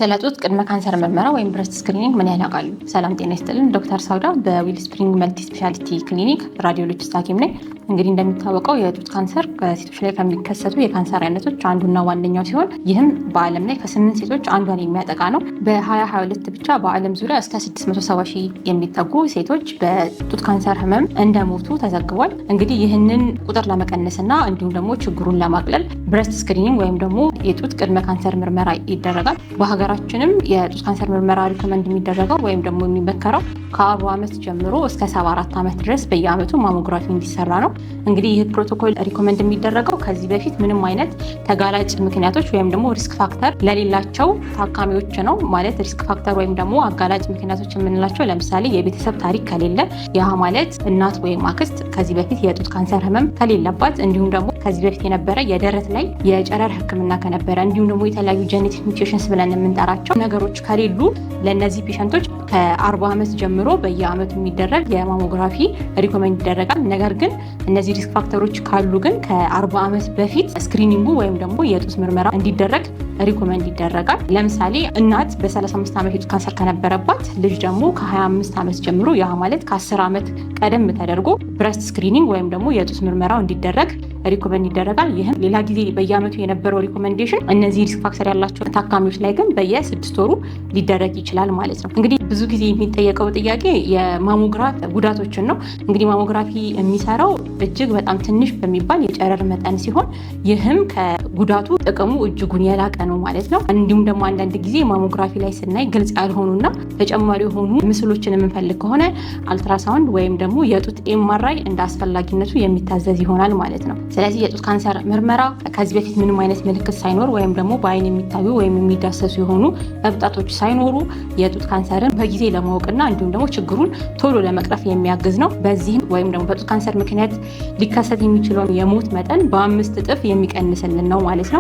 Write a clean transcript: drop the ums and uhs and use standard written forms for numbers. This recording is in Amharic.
ስለ ጡት ቅድመ ካንሰር ምርመራ ወይም ብረስት ስክሪኒንግ ምን ያህል ያውቃሉ? ሰላም ጤና ይስጥልን። ዶክተር ሳውዳ በዊል ስፕሪንግ መልቲ ስፔሻሊቲ ክሊኒክ ራዲዮሎጂስት ሐኪም ነኝ። እንግዲህ እንደሚታወቀው የጡት ካንሰር በሴቶች ላይ ከሚከሰቱ የካንሰር አይነቶች አንዱና ዋነኛው ሲሆን ይህም በዓለም ላይ ከ8 ሴቶች አንዷን የሚያጠቃ ነው። በ2022 ብቻ በዓለም ዙሪያ እስከ 670 ሺህ የሚጠጉ ሴቶች በጡት ካንሰር ህመም እንደሞቱ ተዘግቧል። እንግዲህ ይህንን ቁጥር ለመቀነስና እንዲሁም ደግሞ ችግሩን ለማቅለል ብረስት ስክሪኒንግ ወይም ደግሞ የጡት ቅድመ ካንሰር ምርመራ ይደረጋል። በሀገራችንም የጡት ካንሰር ምርመራ ሪኮመንድ የሚደረገው ወይም ደግሞ የሚመከረው ከ40 ዓመት ጀምሮ እስከ 74 ዓመት ድረስ በየዓመቱ ማሞግራፊ እንዲሰራ ነው። እንግዲህ ይህ ፕሮቶኮል ሪኮመንድ የሚደረገው ከዚህ በፊት ምንም አይነት ተጋላጭ ምክንያቶች ወይም ደግሞ ሪስክ ፋክተር ለሌላቸው ታካሚዎች ነው። ማለት ሪስክ ፋክተር ወይም ደግሞ አጋላጭ ምክንያቶች የምንላቸው ለምሳሌ የቤተሰብ ታሪክ ከሌለ፣ ያ ማለት እናት ወይም አክስት ከዚህ በፊት የጡት ካንሰር ህመም ከሌለባት፣ እንዲሁም ደግሞ ከዚህ በፊት የነበረ የደረት ላይ የጨረር ህክምና ከነበረ፣ እንዲሁም ደግሞ የተለያዩ ጄኔቲክ ሚውቴሽንስ ብለን የምንጠራቸው ነገሮች ከሌሉ ለእነዚህ ፔሸንቶች ከ40 ዓመት ጀምሮ በየዓመቱ የሚደረግ የማሞግራፊ ሪኮመንድ ይደረጋል። ነገር ግን እነዚህ ሪስክ ፋክተሮች ካሉ ግን ከ40 ዓመት በፊት ስክሪኒንጉ ወይም ደግሞ የጡት ምርመራ እንዲደረግ ሪኮመንድ ይደረጋል። ለምሳሌ እናት በ35 ዓመት የጡት ካንሰር ከነበረባት ልጅ ደግሞ ከ25 ዓመት ጀምሮ ያ ማለት ከ10 ዓመት ቀደም ተደርጎ ብረስት ስክሪኒንግ ወይም ደግሞ የጡት ምርመራው እንዲደረግ ሪኮመንድ ይደረጋል። ይህም ሌላ ጊዜ በየዓመቱ የነበረው ሪኮመንዴሽን እነዚህ ሪስክ ፋክተር ያላቸው ታካሚዎች ላይ ግን በየ6 ወሩ ሊደረግ ይችላል ማለት ነው። እንግዲህ ብዙ ጊዜ የሚጠየቀው ጥያቄ የማሞግራፍ ጉዳቶችን ነው። እንግዲህ ማሞግራፊ የሚሰራው እጅግ በጣም ትንሽ በሚባል የጨረር መጠን ሲሆን ይህም ከጉዳቱ ጥቅሙ እጅጉን የላቀ ነው ማለት ነው። እንዲሁም ደግሞ አንዳንድ ጊዜ ማሞግራፊ ላይ ስናይ ግልጽ ያልሆኑና ተጨማሪ የሆኑ ምስሎችን የምንፈልግ ከሆነ አልትራሳውንድ ወይም ደግሞ የጡት ኤምአርአይ እንደ አስፈላጊነቱ የሚታዘዝ ይሆናል ማለት ነው። ስለዚህ የጡት ካንሰር ምርመራ ከዚህ በፊት ምንም አይነት ምልክት ሳይኖር ወይም ደግሞ በአይን የሚታዩ ወይም የሚዳሰሱ የሆኑ እብጠቶች ሳይኖሩ የጡት ካንሰርን በጊዜ ለማወቅና እንዲሁም ደግሞ ችግሩን ቶሎ ለመቅረፍ የሚያግዝ ነው። በዚህም ወይም ደግሞ በጡት ካንሰር ምክንያት ሊከሰት የሚችለውን የሞት መጠን በ5 እጥፍ የሚቀንስልን ነው ማለት ነው።